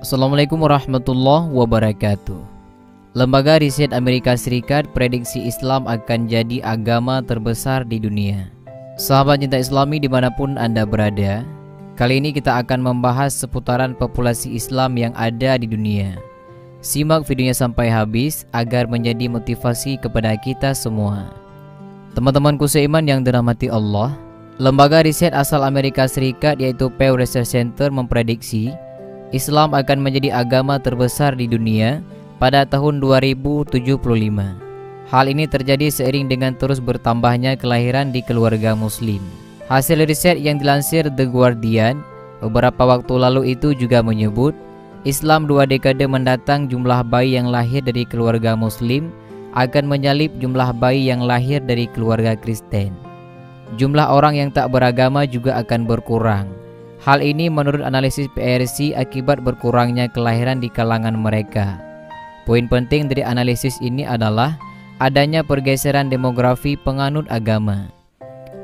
Assalamualaikum warahmatullahi wabarakatuh. Lembaga Riset Amerika Serikat prediksi Islam akan jadi agama terbesar di dunia. Sahabat cinta Islami dimanapun Anda berada, kali ini kita akan membahas seputaran populasi Islam yang ada di dunia. Simak videonya sampai habis agar menjadi motivasi kepada kita semua. Teman-temanku seiman yang dirahmati Allah, lembaga riset asal Amerika Serikat yaitu Pew Research Center memprediksi Islam akan menjadi agama terbesar di dunia pada tahun 2075. Hal ini terjadi seiring dengan terus bertambahnya kelahiran di keluarga muslim. Hasil riset yang dilansir The Guardian beberapa waktu lalu itu juga menyebut Islam 2 dekade mendatang jumlah bayi yang lahir dari keluarga muslim akan menyalip jumlah bayi yang lahir dari keluarga Kristen. Jumlah orang yang tak beragama juga akan berkurang. Hal ini menurut analisis PRC akibat berkurangnya kelahiran di kalangan mereka. Poin penting dari analisis ini adalah adanya pergeseran demografi penganut agama.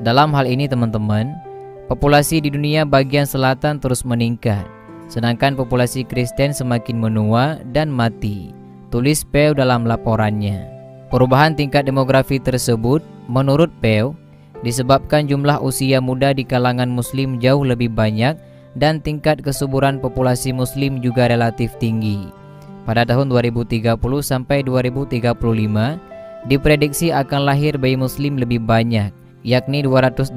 Dalam hal ini teman-teman, populasi di dunia bagian selatan terus meningkat, sedangkan populasi Kristen semakin menua dan mati, tulis Pew dalam laporannya. Perubahan tingkat demografi tersebut, menurut Pew, disebabkan jumlah usia muda di kalangan muslim jauh lebih banyak dan tingkat kesuburan populasi muslim juga relatif tinggi. Pada tahun 2030 sampai 2035 diprediksi akan lahir bayi muslim lebih banyak, yakni 225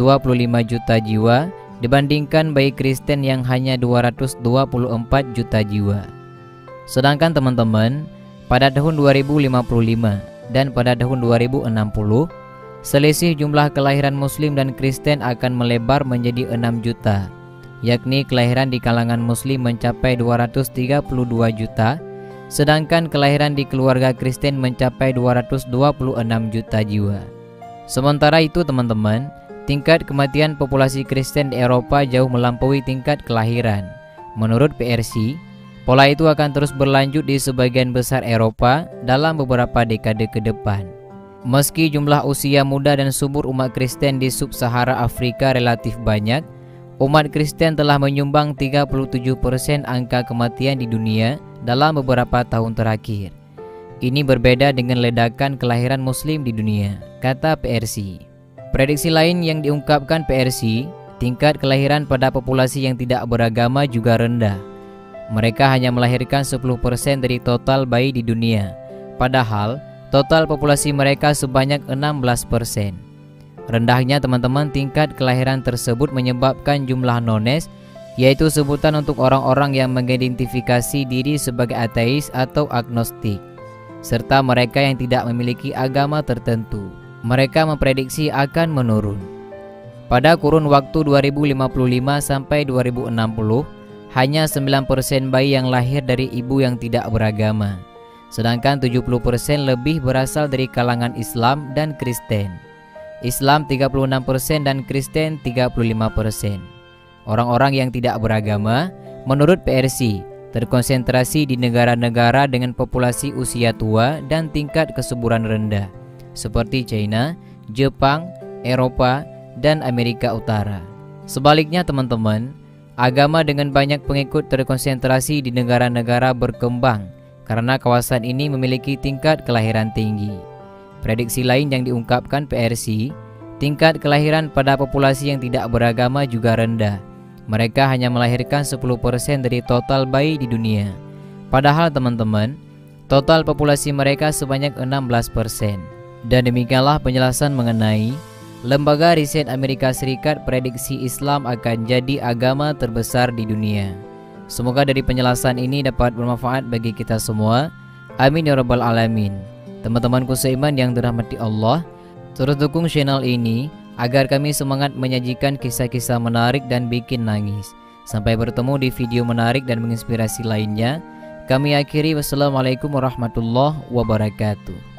juta jiwa dibandingkan bayi Kristen yang hanya 224 juta jiwa. Sedangkan teman-teman, pada tahun 2055 dan pada tahun 2060 selisih jumlah kelahiran muslim dan Kristen akan melebar menjadi 6 juta, yakni kelahiran di kalangan muslim mencapai 232 juta, sedangkan kelahiran di keluarga Kristen mencapai 226 juta jiwa. Sementara itu teman-teman, tingkat kematian populasi Kristen di Eropa jauh melampaui tingkat kelahiran. Menurut PRC, pola itu akan terus berlanjut di sebagian besar Eropa dalam beberapa dekade ke depan. Meski jumlah usia muda dan subur umat Kristen di Sub-Sahara Afrika relatif banyak, umat Kristen telah menyumbang 37% angka kematian di dunia dalam beberapa tahun terakhir. Ini berbeda dengan ledakan kelahiran muslim di dunia, kata PRC. Prediksi lain yang diungkapkan PRC, tingkat kelahiran pada populasi yang tidak beragama juga rendah. Mereka hanya melahirkan 10% dari total bayi di dunia, padahal total populasi mereka sebanyak 16%. Rendahnya teman-teman tingkat kelahiran tersebut menyebabkan jumlah nones, yaitu sebutan untuk orang-orang yang mengidentifikasi diri sebagai ateis atau agnostik, serta mereka yang tidak memiliki agama tertentu. Mereka memprediksi akan menurun. Pada kurun waktu 2055 sampai 2060, hanya 9% bayi yang lahir dari ibu yang tidak beragama. Sedangkan 70% lebih berasal dari kalangan Islam dan Kristen. Islam 36% dan Kristen 35%. Orang-orang yang tidak beragama, menurut PRC, terkonsentrasi di negara-negara dengan populasi usia tua dan tingkat kesuburan rendah, seperti China, Jepang, Eropa, dan Amerika Utara. Sebaliknya teman-teman, agama dengan banyak pengikut terkonsentrasi di negara-negara berkembang, karena kawasan ini memiliki tingkat kelahiran tinggi. Prediksi lain yang diungkapkan PRC, tingkat kelahiran pada populasi yang tidak beragama juga rendah. Mereka hanya melahirkan 10% dari total bayi di dunia. Padahal teman-teman, total populasi mereka sebanyak 16%. Dan demikianlah penjelasan mengenai Lembaga Riset Amerika Serikat prediksi Islam akan jadi agama terbesar di dunia. Semoga dari penjelasan ini dapat bermanfaat bagi kita semua. Amin ya rabbal alamin. Teman-temanku seiman yang dirahmati Allah, terus dukung channel ini agar kami semangat menyajikan kisah-kisah menarik dan bikin nangis. Sampai bertemu di video menarik dan menginspirasi lainnya. Kami akhiri, wassalamualaikum warahmatullahi wabarakatuh.